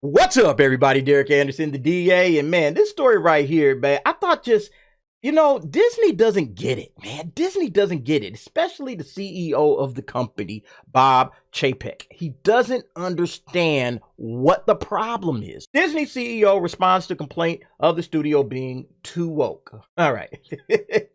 What's up, everybody? Derek Anderson, the DA, and man, this story right here, man, I thought Disney doesn't get it, man. Disney doesn't get it, especially the CEO of the company, Bob Chapek. He doesn't understand what the problem is. Disney CEO responds to complaint of the studio being too woke. All right.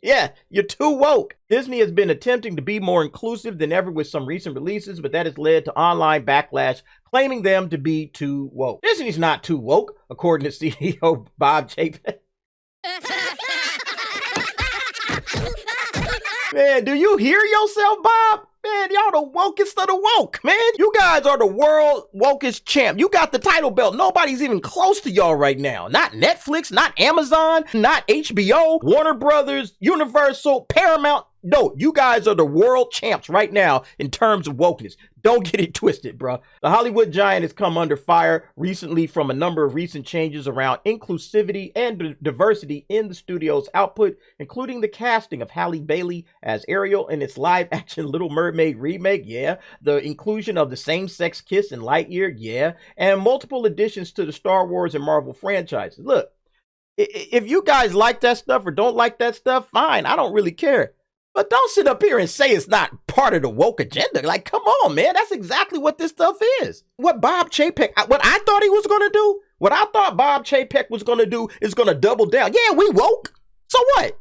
Yeah, you're too woke. Disney has been attempting to be more inclusive than ever with some recent releases, but that has led to online backlash claiming them to be too woke. Disney's not too woke, according to CEO Bob Chapek. Man, do you hear yourself, Bob? Man, y'all the wokest of the woke, man. You guys are the world wokest champ. You got the title belt. Nobody's even close to y'all right now. Not Netflix, not Amazon, not HBO, Warner Brothers, Universal, Paramount. No, you guys are the world champs right now in terms of wokeness. Don't get it twisted, bro. The Hollywood giant has come under fire recently from a number of recent changes around inclusivity and diversity in the studio's output, including the casting of Halle Bailey as Ariel in its live-action Little Mermaid remake, yeah, the inclusion of the same-sex kiss in Lightyear, yeah, and multiple additions to the Star Wars and Marvel franchises. Look, if you guys like that stuff or don't like that stuff, fine, I don't really care. But don't sit up here and say it's not part of the woke agenda. Like, come on, man. That's exactly what this stuff is. What Bob Chapek, what I thought he was going to do, what I thought Bob Chapek was going to do is going to double down. Yeah, we woke. So what?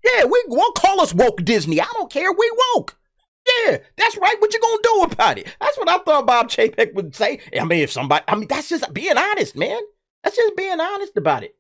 Yeah, we won't call us woke Disney. I don't care. We woke. Yeah, that's right. What you going to do about it? That's what I thought Bob Chapek would say. That's just being honest, man. That's just being honest about it.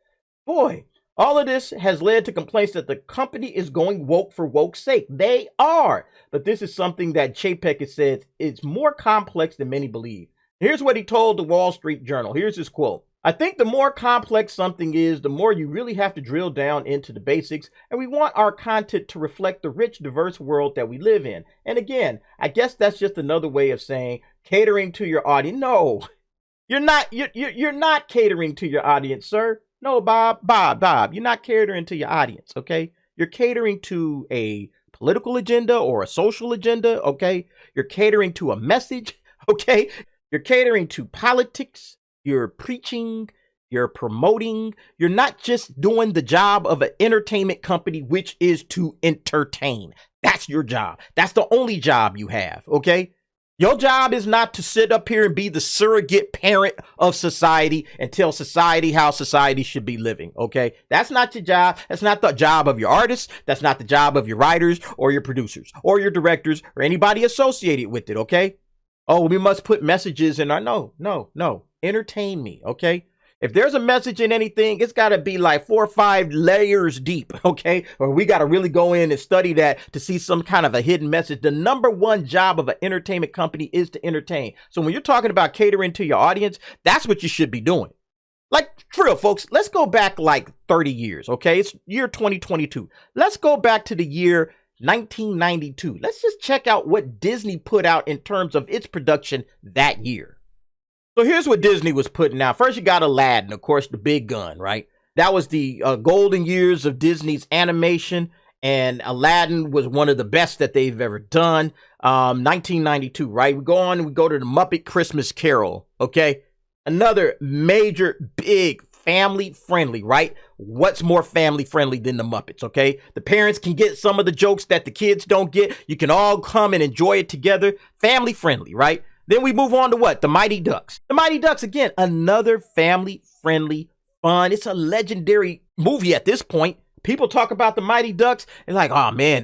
Boy. All of this has led to complaints that the company is going woke for woke's sake. They are. But this is something that Chapek has said is more complex than many believe. Here's what he told the Wall Street Journal. Here's his quote. I think the more complex something is, the more you really have to drill down into the basics. And we want our content to reflect the rich, diverse world that we live in. And again, I guess that's just another way of saying catering to your audience. No, you're not catering to your audience, sir. No, Bob, you're not catering to your audience, okay? You're catering to a political agenda or a social agenda, okay? You're catering to a message, okay? You're catering to politics. You're preaching. You're promoting. You're not just doing the job of an entertainment company, which is to entertain. That's your job. That's the only job you have, okay? Your job is not to sit up here and be the surrogate parent of society and tell society how society should be living, okay? That's not your job. That's not the job of your artists. That's not the job of your writers or your producers or your directors or anybody associated with it, okay? Oh, we must put messages in our... No. Entertain me, okay? If there's a message in anything, it's got to be like 4 or 5 layers deep, okay? Or we got to really go in and study that to see some kind of a hidden message. The number one job of an entertainment company is to entertain. So when you're talking about catering to your audience, that's what you should be doing. Like, for real, folks, let's go back like 30 years, okay? It's year 2022. Let's go back to the year 1992. Let's just check out what Disney put out in terms of its production that year. So here's what Disney was putting out. First, you got Aladdin, of course, the big gun, right? That was the golden years of Disney's animation, and Aladdin was one of the best that they've ever done. 1992, right? We go to the Muppet Christmas Carol, okay? Another major, big, family-friendly, right? What's more family-friendly than the Muppets, okay? The parents can get some of the jokes that the kids don't get. You can all come and enjoy it together. Family-friendly, right? Then we move on to what? The Mighty Ducks. The Mighty Ducks, again, another family-friendly, fun. It's a legendary movie at this point. People talk about the Mighty Ducks and like, oh man,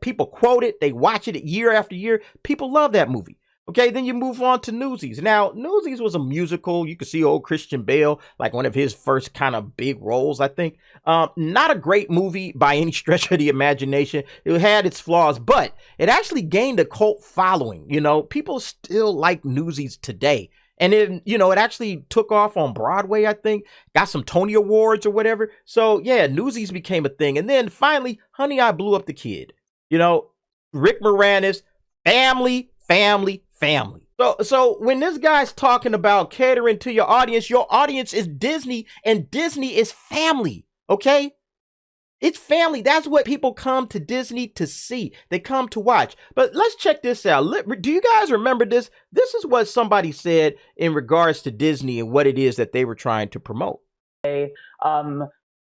people quote it. They watch it year after year. People love that movie. Okay, then you move on to Newsies. Now, Newsies was a musical. You could see old Christian Bale, like one of his first kind of big roles, I think. Not a great movie by any stretch of the imagination. It had its flaws, but it actually gained a cult following. You know, people still like Newsies today. And then, it actually took off on Broadway, I think. Got some Tony Awards or whatever. So, yeah, Newsies became a thing. And then finally, Honey, I Blew Up the Kid. Rick Moranis, family. So when this guy's talking about catering to your audience is Disney, and Disney is family, okay? It's family. That's what people come to Disney to see. They come to watch. But let's check this out. Do you guys remember this? This is what somebody said in regards to Disney and what it is that they were trying to promote.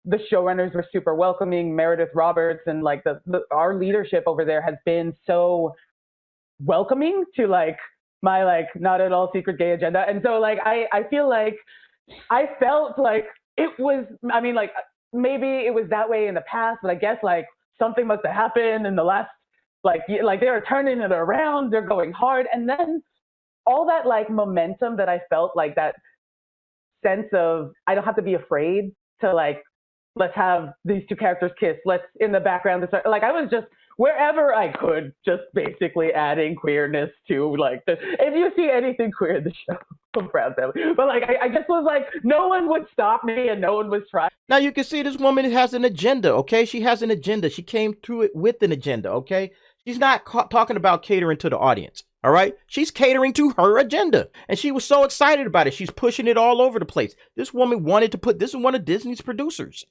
The showrunners were super welcoming. Meredith Roberts and like our leadership over there has been so welcoming to like my like not at all secret gay agenda. And so like I feel like I felt like it was, I mean, like maybe it was that way in the past, but I guess like something must have happened in the last like they are turning it around, they're going hard. And then all that like momentum that I felt, like that sense of I don't have to be afraid to like, let's have these two characters kiss, let's in the background start, like I was just wherever I could, just basically adding queerness to like the, if you see anything queer in the show, I'm proud of it. But like I just was like, no one would stop me and no one was trying. Now you can see this woman has an agenda, okay? She has an agenda. She came through it with an agenda, okay? She's not talking about catering to the audience, all right? She's catering to her agenda. And she was so excited about it. She's pushing it all over the place. This woman wanted to put, this is one of Disney's producers.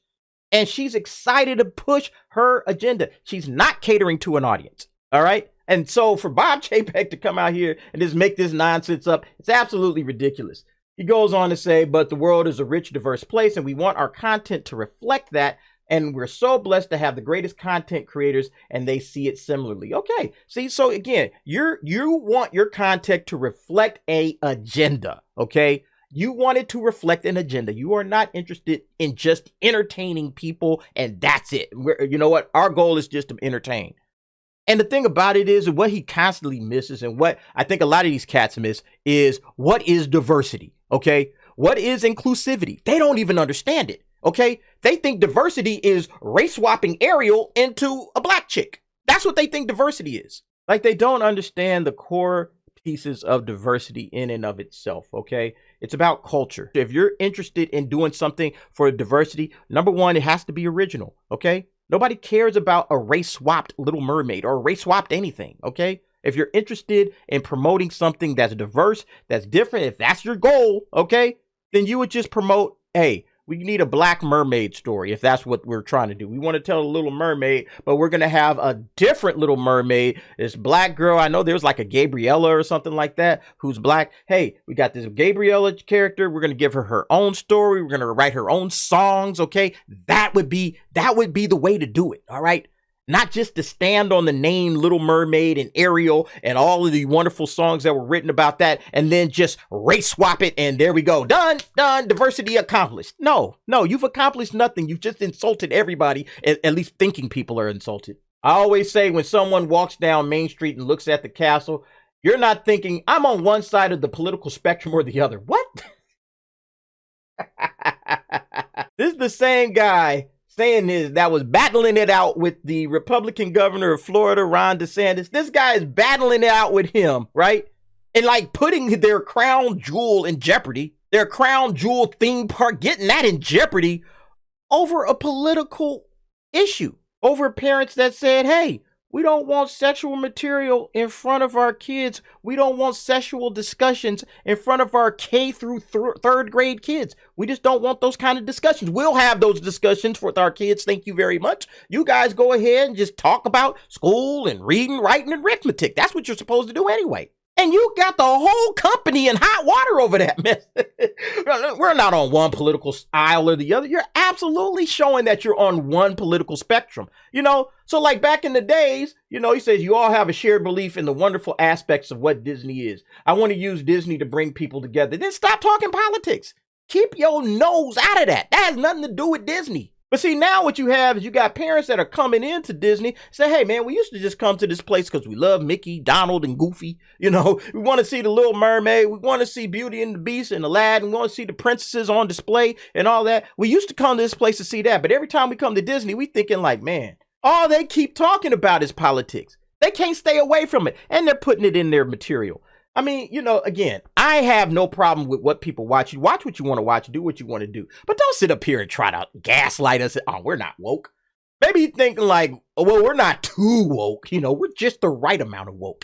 And she's excited to push her agenda. She's not catering to an audience, all right? And so for Bob Chapek to come out here and just make this nonsense up, it's absolutely ridiculous. He goes on to say, but the world is a rich, diverse place, and we want our content to reflect that. And we're so blessed to have the greatest content creators, and they see it similarly. Okay, see, so again, you want your content to reflect a agenda, okay? You want it to reflect an agenda. You are not interested in just entertaining people, and that's it. You know what? Our goal is just to entertain. And the thing about it is, what he constantly misses, and what I think a lot of these cats miss, is what is diversity, okay? What is inclusivity? They don't even understand it, okay? They think diversity is race swapping Ariel into a black chick. That's what they think diversity is. Like, they don't understand the core pieces of diversity in and of itself, okay? It's about culture. If you're interested in doing something for diversity, number one, it has to be original, okay? Nobody cares about a race-swapped Little Mermaid or race-swapped anything, okay? If you're interested in promoting something that's diverse, that's different, if that's your goal, okay, then you would just promote, hey, we need a Black Mermaid story if that's what we're trying to do. We want to tell a Little Mermaid, but we're going to have a different Little Mermaid. This black girl, I know there's like a Gabriella or something like that who's black. Hey, we got this Gabriella character. We're going to give her her own story. We're going to write her own songs, okay? That would be the way to do it, all right? Not just to stand on the name Little Mermaid and Ariel and all of the wonderful songs that were written about that and then just race swap it and there we go. Done, diversity accomplished. No, you've accomplished nothing. You've just insulted everybody, at least thinking people are insulted. I always say when someone walks down Main Street and looks at the castle, you're not thinking, I'm on one side of the political spectrum or the other. What? This is the same guy saying this that was battling it out with the Republican governor of Florida, Ron DeSantis. This guy is battling it out with him, right? And like putting their crown jewel in jeopardy, their crown jewel theme park, getting that in jeopardy over a political issue, over parents that said, hey, we don't want sexual material in front of our kids. We don't want sexual discussions in front of our K through third grade kids. We just don't want those kind of discussions. We'll have those discussions with our kids. Thank you very much. You guys go ahead and just talk about school and reading, writing, and arithmetic. That's what you're supposed to do anyway. And you got the whole company in hot water over that mess. We're not on one political aisle or the other. You're absolutely showing that you're on one political spectrum. You know, so like back in the days, you know, he says you all have a shared belief in the wonderful aspects of what Disney is. I want to use Disney to bring people together. Then stop talking politics. Keep your nose out of that. That has nothing to do with Disney. But see, now what you have is you got parents that are coming into Disney, say, hey, man, we used to just come to this place because we love Mickey, Donald, and Goofy. You know, we want to see the Little Mermaid. We want to see Beauty and the Beast and Aladdin. We want to see the princesses on display and all that. We used to come to this place to see that. But every time we come to Disney, we thinking like, man, all they keep talking about is politics. They can't stay away from it. And they're putting it in their material. I mean, you know, again, I have no problem with what people watch. You watch what you want to watch, do what you want to do. But don't sit up here and try to gaslight us. Oh, we're not woke. Maybe you're thinking like, oh, well, we're not too woke. You know, we're just the right amount of woke.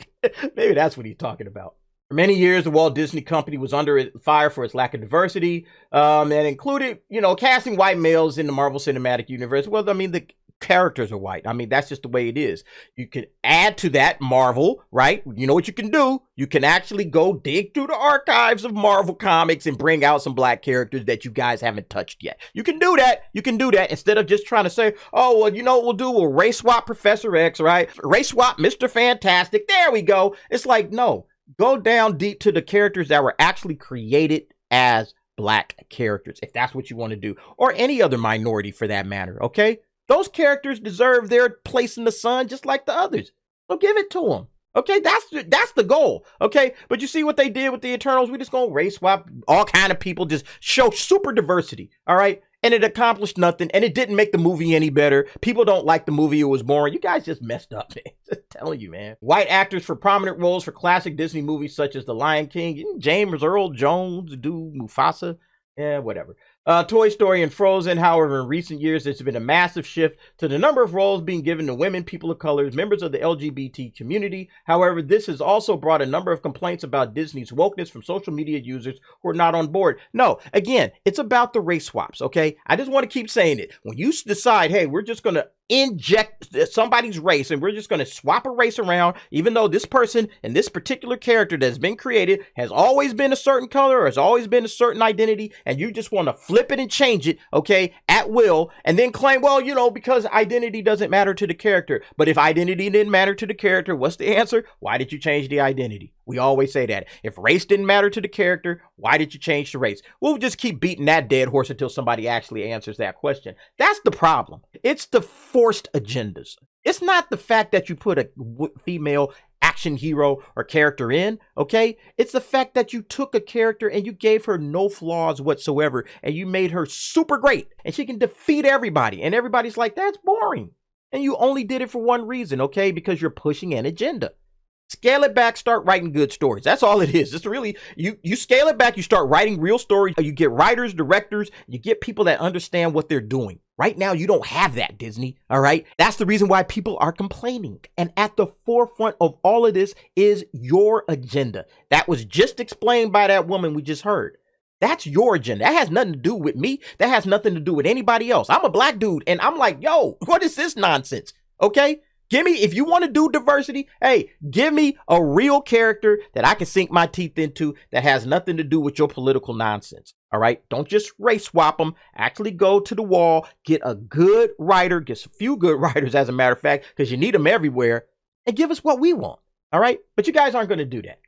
Maybe that's what he's talking about. For many years, the Walt Disney Company was under fire for its lack of diversity, and included, you know, casting white males in the Marvel Cinematic Universe. Well, I mean, characters are white. I mean, that's just the way it is. You can add to that Marvel, right? You know what you can do? You can actually go dig through the archives of Marvel comics and bring out some black characters that you guys haven't touched yet. You can do that. You can do that instead of just trying to say, oh, well, you know what we'll do? We'll race swap Professor X, right? Race swap Mr. Fantastic. There we go. It's like, no, go down deep to the characters that were actually created as black characters, if that's what you want to do, or any other minority for that matter, okay? Those characters deserve their place in the sun just like the others. So give it to them. Okay, that's the goal. Okay, but you see what they did with the Eternals? We just gonna race swap all kind of people, just show super diversity. All right, and it accomplished nothing, and it didn't make the movie any better. People don't like the movie; it was boring. You guys just messed up, man. Just telling you, man. White actors for prominent roles for classic Disney movies such as The Lion King. James Earl Jones do Mufasa. Yeah, whatever. Toy Story and Frozen. However, in recent years, there's been a massive shift to the number of roles being given to women, people of color, members of the LGBT community. However, this has also brought a number of complaints about Disney's wokeness from social media users who are not on board. No, again, it's about the race swaps, okay? I just want to keep saying it. When you decide, hey, we're just going to inject somebody's race and we're just going to swap a race around, even though this person and this particular character that's been created has always been a certain color or has always been a certain identity, and you just want to flip it and change it, okay, at will, and then claim, well, you know, because identity doesn't matter to the character. But if identity didn't matter to the character, what's the answer? Why did you change the identity? We always say that. If race didn't matter to the character, why did you change the race? We'll just keep beating that dead horse until somebody actually answers that question. That's the problem. It's the forced agendas. It's not the fact that you put a female action hero or character in, okay? It's the fact that you took a character and you gave her no flaws whatsoever and you made her super great and she can defeat everybody, and everybody's like, that's boring. And you only did it for one reason, okay? Because you're pushing an agenda. Scale it back, start writing good stories. That's all it is. It's really, you scale it back, you start writing real stories, you get writers, directors, you get people that understand what they're doing. Right now, you don't have that, Disney, all right? That's the reason why people are complaining. And at the forefront of all of this is your agenda. That was just explained by that woman we just heard. That's your agenda. That has nothing to do with me. That has nothing to do with anybody else. I'm a black dude, and I'm like, yo, what is this nonsense, okay? Give me, if you want to do diversity, hey, give me a real character that I can sink my teeth into that has nothing to do with your political nonsense. All right. Don't just race swap them. Actually go to the wall, get a good writer, get a few good writers, as a matter of fact, because you need them everywhere, and give us what we want. All right. But you guys aren't going to do that.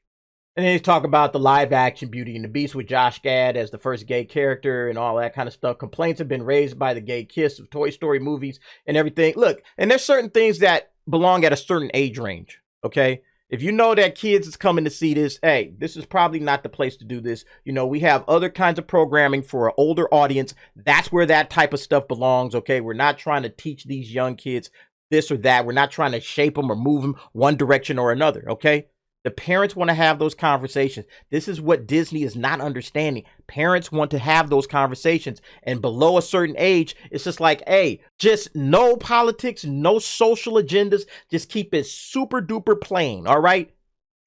And then they talk about the live action Beauty and the Beast with Josh Gad as the first gay character and all that kind of stuff. Complaints have been raised by the gay kiss of Toy Story movies and everything. Look, and there's certain things that belong at a certain age range, okay? If you know that kids is coming to see this, hey, this is probably not the place to do this. You know, we have other kinds of programming for an older audience. That's where that type of stuff belongs, okay? We're not trying to teach these young kids this or that. We're not trying to shape them or move them one direction or another, okay? The parents want to have those conversations. This is what Disney is not understanding. Parents want to have those conversations. And below a certain age, it's just like, hey, just no politics, no social agendas. Just keep it super duper plain, all right?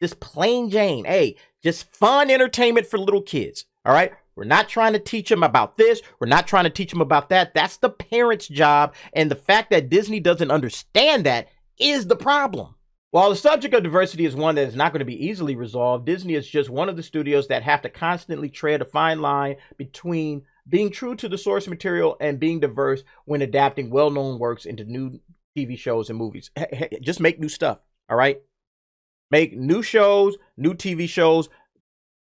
Just plain Jane. Hey, just fun entertainment for little kids, all right? We're not trying to teach them about this. We're not trying to teach them about that. That's the parents' job. And the fact that Disney doesn't understand that is the problem. While the subject of diversity is one that is not going to be easily resolved, Disney is just one of the studios that have to constantly tread a fine line between being true to the source material and being diverse when adapting well-known works into new TV shows and movies. Just make new stuff, all right? Make new shows, new TV shows,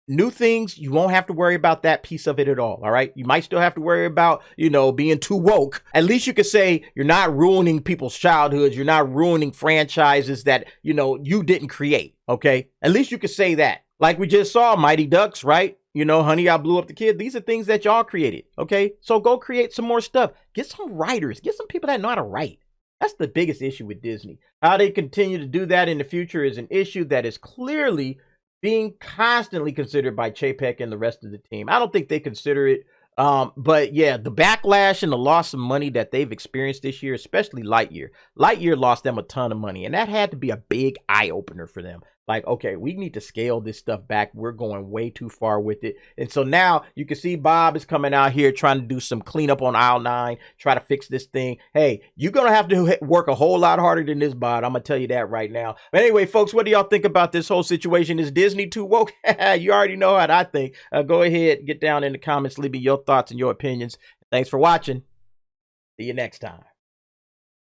new things. You won't have to worry about that piece of it at all right? You might still have to worry about, you know, being too woke. At least you could say you're not ruining people's childhoods. You're not ruining franchises that, you know, you didn't create, okay? At least you could say that. Like we just saw, Mighty Ducks, right? You know, Honey, I Blew Up the Kid. These are things that y'all created, okay? So go create some more stuff. Get some writers. Get some people that know how to write. That's the biggest issue with Disney. How they continue to do that in the future is an issue that is clearly being constantly considered by Chapek and the rest of the team. I don't think they consider it. But yeah, the backlash and the loss of money that they've experienced this year, especially Lightyear. Lightyear lost them a ton of money, and that had to be a big eye opener for them. like, okay, we need to scale this stuff back. We're going way too far with it. And so now you can see Bob is coming out here trying to do some cleanup on aisle 9, try to fix this thing. Hey, you're going to have to work a whole lot harder than this, Bob. I'm going to tell you that right now. But anyway, folks, what do y'all think about this whole situation? Is Disney too woke? You already know what I think. Go ahead, get down in the comments, leave me your thoughts and your opinions. Thanks for watching. See you next time.